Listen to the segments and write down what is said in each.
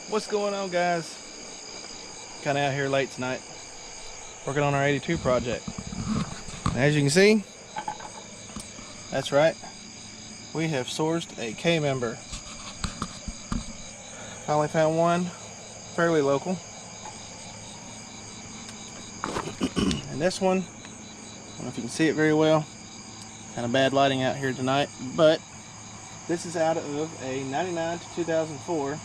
What's going on, guys? Kind of out here late tonight working on our 82 project. And as you can see, that's right, we have sourced a K-member. Finally found one fairly local. And this one, I don't know if you can see it very well, kind of bad lighting out here tonight, but this is out of a 99 to 2004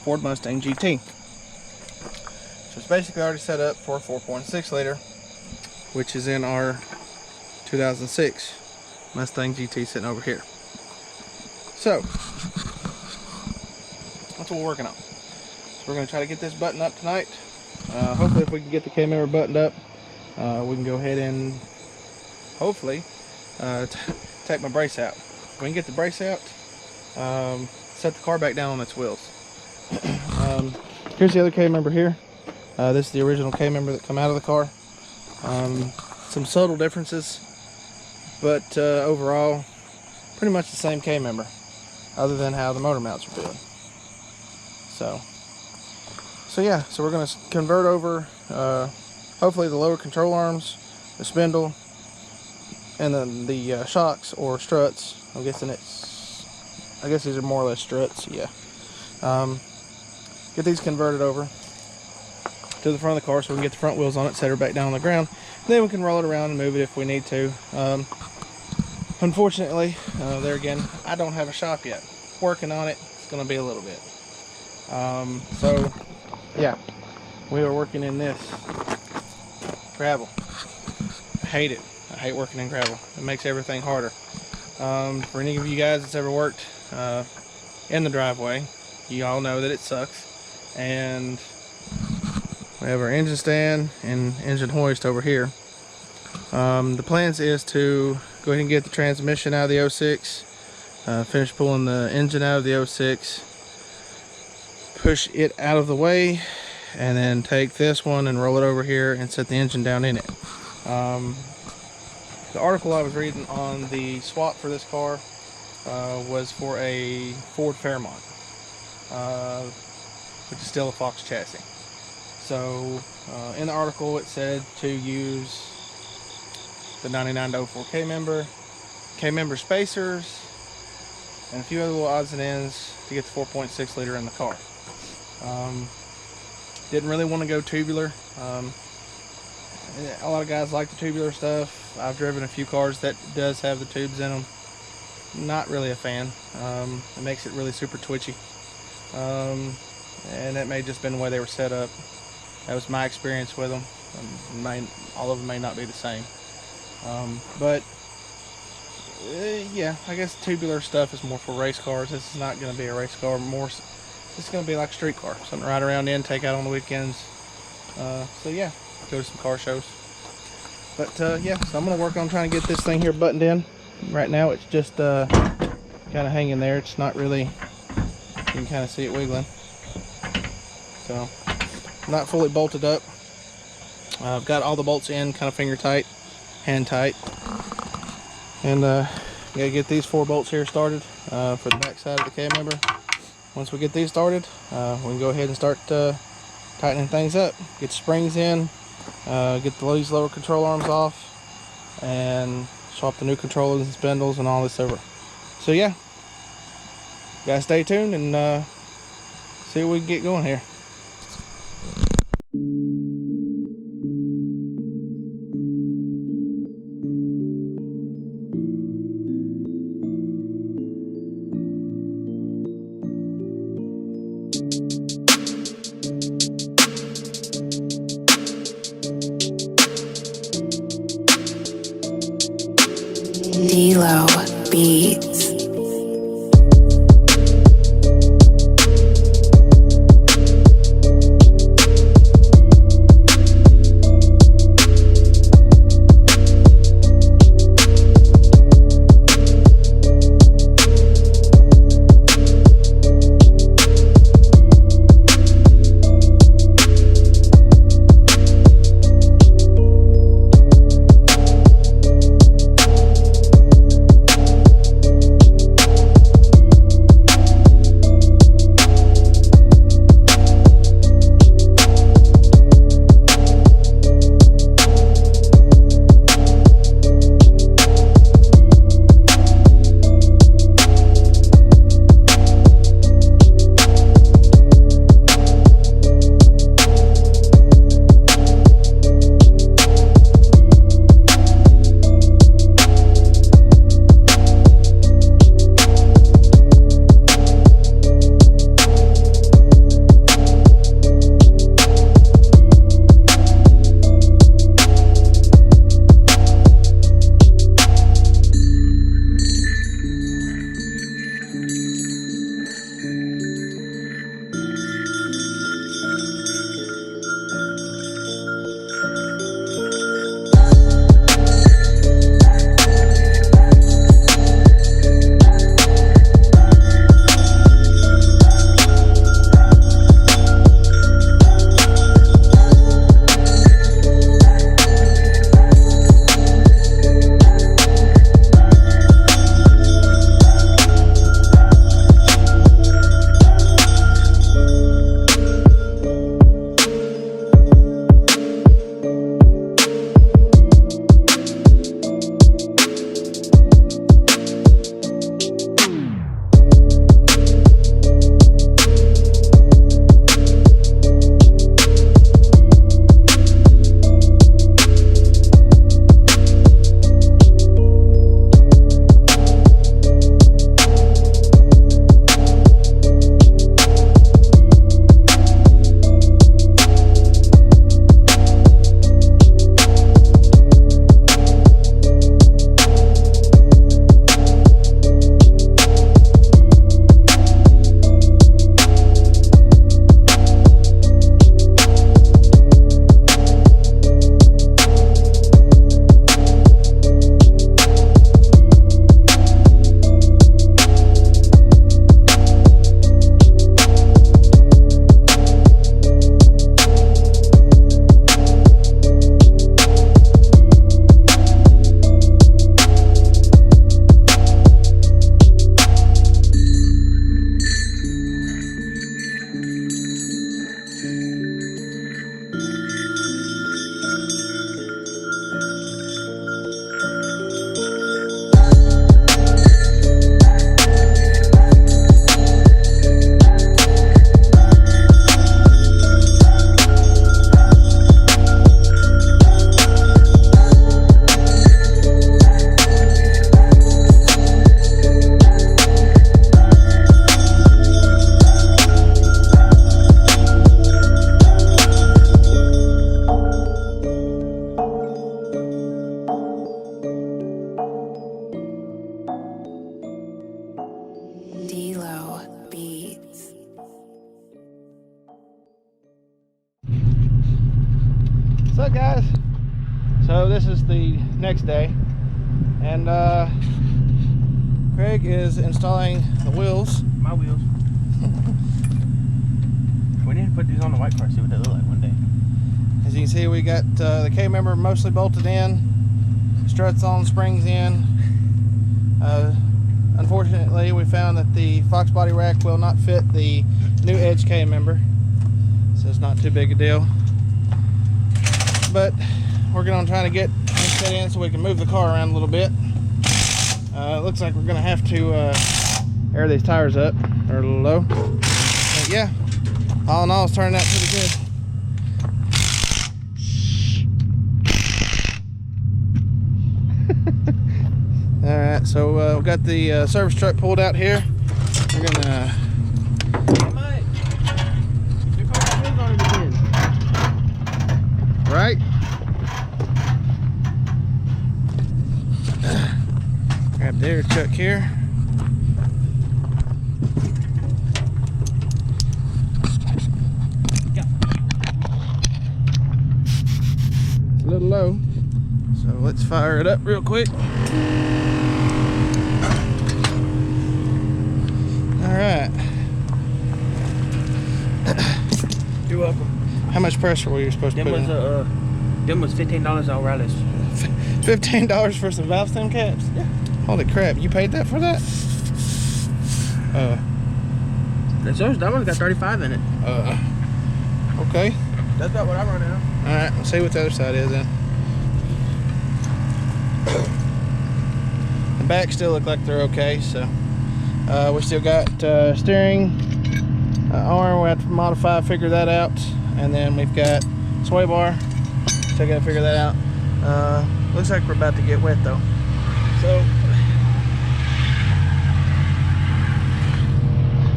Ford Mustang GT. So it's basically already set up for a 4.6 liter, which is in our 2006 Mustang GT sitting over here. So that's what we're working on. So we're going to try to get this buttoned up tonight. Hopefully if we can get the K-member buttoned up, we can go ahead and hopefully take my brace out. We can get the brace out, set the car back down on its wheels. Here's the other K-member here. This is the original K-member that come out of the car. Some subtle differences, but overall pretty much the same K-member, other than how the motor mounts are built. So yeah, so we're going to convert over hopefully the lower control arms, the spindle, and then the shocks or struts. I guess these are more or less struts. Yeah. Get these converted over to the front of the car so we can get the front wheels on it, set her back down on the ground. Then we can roll it around and move it if we need to. Unfortunately, there again, I don't have a shop yet. Working on it. It's going to be a little bit. So yeah, we are working in this gravel. I hate it. I hate working in gravel. It makes everything harder. For any of you guys that's ever worked in the driveway, you all know that it sucks. And we have our engine stand and engine hoist over here. The plans is to go ahead and get the transmission out of the 06, finish pulling the engine out of the 06, push it out of the way, and then take this one and roll it over here and set the engine down in it. The article I was reading on the swap for this car was for a Ford Fairmont, which is still a Fox chassis. So in the article it said to use the 99 to 04 K-member spacers, and a few other little odds and ends to get the 4.6 liter in the car. Didn't really want to go tubular. A lot of guys like the tubular stuff. I've driven a few cars that does have the tubes in them. Not really a fan. It makes it really super twitchy. And that may have just been the way they were set up. That was my experience with them. All of them may not be the same. But yeah, I guess tubular stuff is more for race cars. This is not going to be a race car. It's going to be like a street car. Something to ride around in, take out on the weekends. So yeah, go to some car shows. But yeah, so I'm going to work on trying to get this thing here buttoned in. Right now it's just kind of hanging there. It's not really, you can kind of see it wiggling. So not fully bolted up. I've got all the bolts in, kind of finger tight, hand tight. And gotta get these 4 bolts here started for the back side of the K-member. Once we get these started, we can go ahead and start tightening things up. Get the springs in, get these lower control arms off, and swap the new controllers and spindles and all this over. So yeah, guys, stay tuned and see what we can get going here. D-Lo Beats. Alright guys, so this is the next day, and Craig is installing the wheels. My wheels. We need to put these on the white car, see what they look like one day. As you can see, we got the K-member mostly bolted in, struts on, springs in. Unfortunately, we found that the fox body rack will not fit the new edge K-member, so it's not too big a deal. But we're going to try to get this set in so we can move the car around a little bit. It looks like we're going to have to air these tires up. They're a little low. But yeah, all in all, it's turning out pretty good. Alright, so we've got the service truck pulled out here. We're going to... Right? Grab the air chuck here. It's a little low, so let's fire it up real quick. Alright. You're welcome. How much pressure were you supposed to put in? Them was $15 on wireless. $15 for some valve stem caps? Yeah. Holy crap, you paid that for that? That one's got 35 in it. Okay. That's about what I run out. Alright, we'll see what the other side is then. The backs still look like they're okay, so we still got steering arm. We have to modify, figure that out, and then we've got sway bar. So I gotta figure that out. Looks like we're about to get wet though. So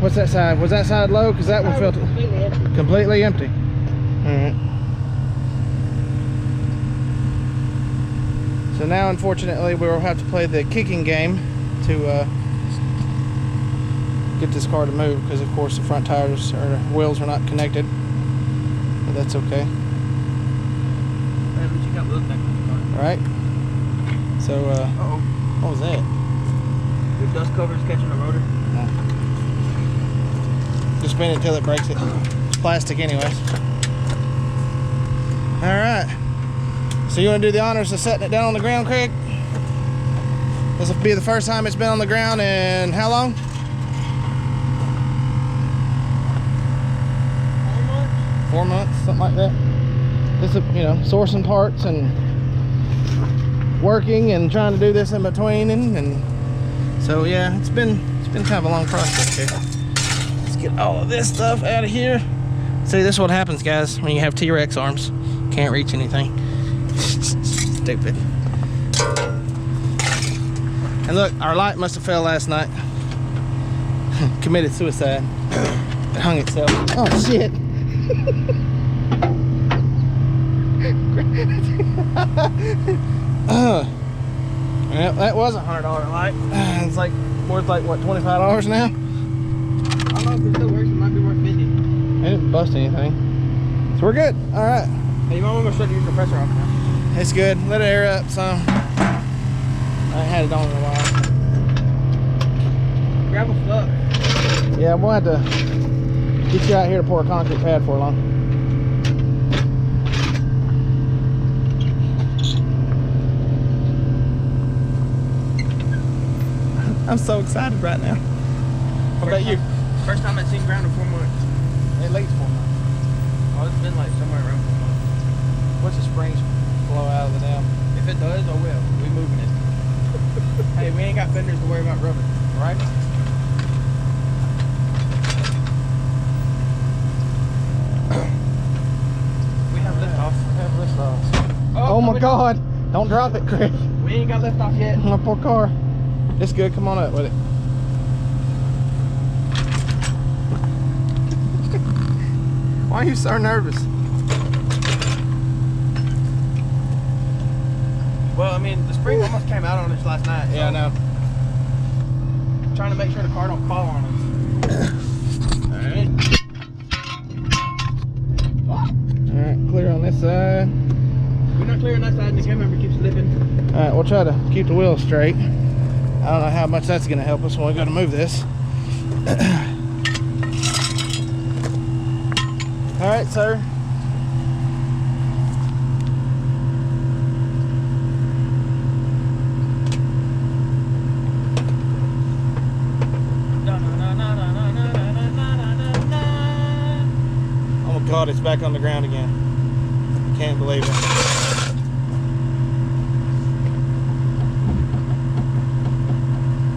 what's that side? Was that side low? Because that one felt completely empty. Alright. So now unfortunately we'll have to play the kicking game to get this car to move, because of course the front tires or wheels are not connected. But that's okay. Right? So Uh-oh. what was that? The dust cover's catching the rotor. No. Just spin it till it breaks it. It's plastic anyways. Alright. So you want to do the honors of setting it down on the ground, Craig? This will be the first time it's been on the ground in how long? 4 months, something like that. This is, you know, sourcing parts and working and trying to do this in between, and so yeah, it's been kind of a long process here. Let's get all of this stuff out of here. See, this is what happens, guys, when you have T-Rex arms. Can't reach anything. Stupid. And look, our light must have fell last night. Committed suicide. It hung itself. Oh shit. Well, that was a $100 light. It's like worth like what, $25 now? I don't know if it still works. It might be worth 50. It didn't bust anything, so we're good. All right. Hey, you might want to shut your compressor off now. It's good. Let it air up some. I ain't had it on in a while. Gravel's stuck. Yeah, we'll have to get you out here to pour a concrete pad for long. I'm so excited right now. What about you? First time I've seen ground in 4 months. At least 4 months. Oh, it's been like somewhere around 4 months. Once the springs blow out of the dam. If it does, oh well. We moving it. Hey, we ain't got fenders to worry about rubbing, right? We have lift off. We have lift off. Oh my God! Don't drop it, Craig. We ain't got lift off yet. My poor car. It's good. Come on up with it. Why are you so nervous? Well, I mean, the spring almost came out on us last night. Yeah, I know. Trying to make sure the car don't fall on us. Alright, clear on this side. clear on that side and the camera member keeps slipping. All right, we'll try to keep the wheels straight. I don't know how much that's gonna help us when we go to move this. All right, sir. Oh my God, it's back on the ground again. Can't believe it.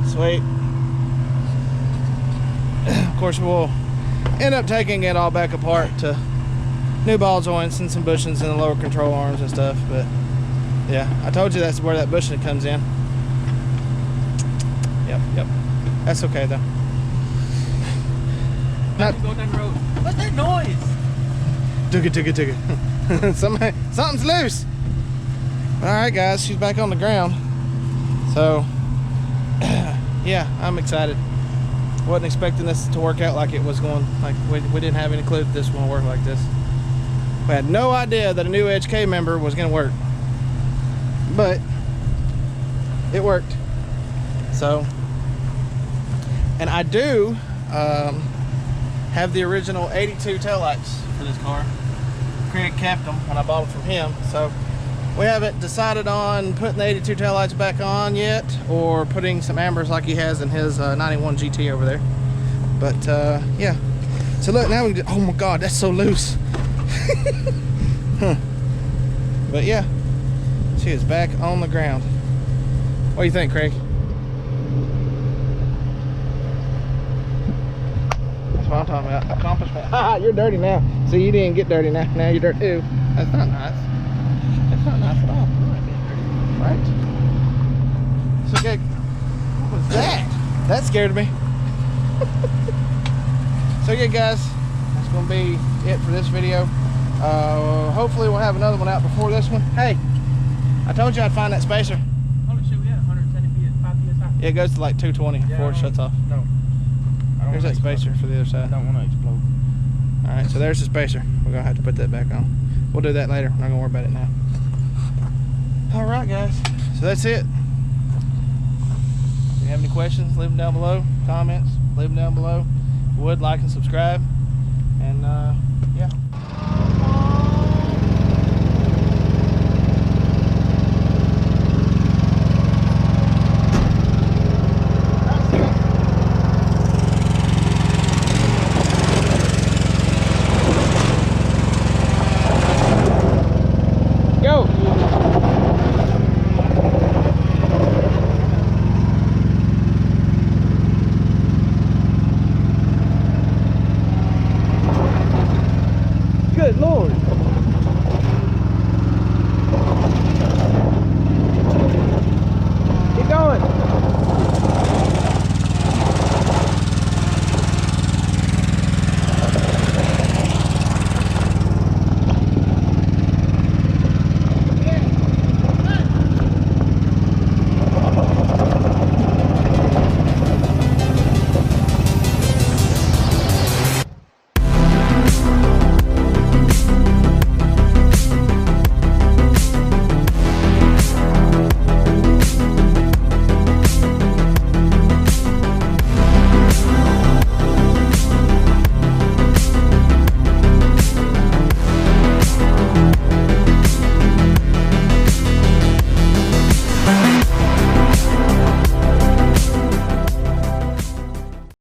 Sweet. Of course, we'll end up taking it all back apart to new ball joints and some bushings in the lower control arms and stuff. But yeah, I told you that's where that bushing comes in. Yep. That's okay though. Not to go down the road. What's that noise? Took it. Something's loose. All right, guys, she's back on the ground. So, yeah, I'm excited. Wasn't expecting this to work out like it was going. Like we didn't have any clue that this was going to work like this. We had no idea that a new HK member was going to work, but it worked. So, and I do have the original 82 taillights for this car. Craig kept them when I bought them from him, so we haven't decided on putting the 82 taillights back on yet, or putting some ambers like he has in his 91 GT over there. But yeah, so look, now we can do, oh my God, that's so loose. Huh. But yeah, she is back on the ground. What do you think, Craig? That's what I'm talking about. Accomplishment. Ha! You're dirty now. See, you didn't get dirty now. Now you're dirty too. That's not nice. That's not nice at all. You ain't being dirty, right? So, okay. What was that? That scared me. So, yeah, guys, that's gonna be it for this video. Hopefully, we'll have another one out before this one. Hey, I told you I'd find that spacer. Holy shit, we had 170 feet at 5 PSI. Yeah, it goes to like 220 before it shuts off. No. Here's that spacer for the other I side. don't want to explode. All right, so there's the spacer. We're gonna have to put that back on. We'll do that later. We're not gonna worry about it now. All right, guys. So that's it. If you have any questions, leave them down below. Comments, leave them down below. If you would, like and subscribe. And yeah. Good Lord.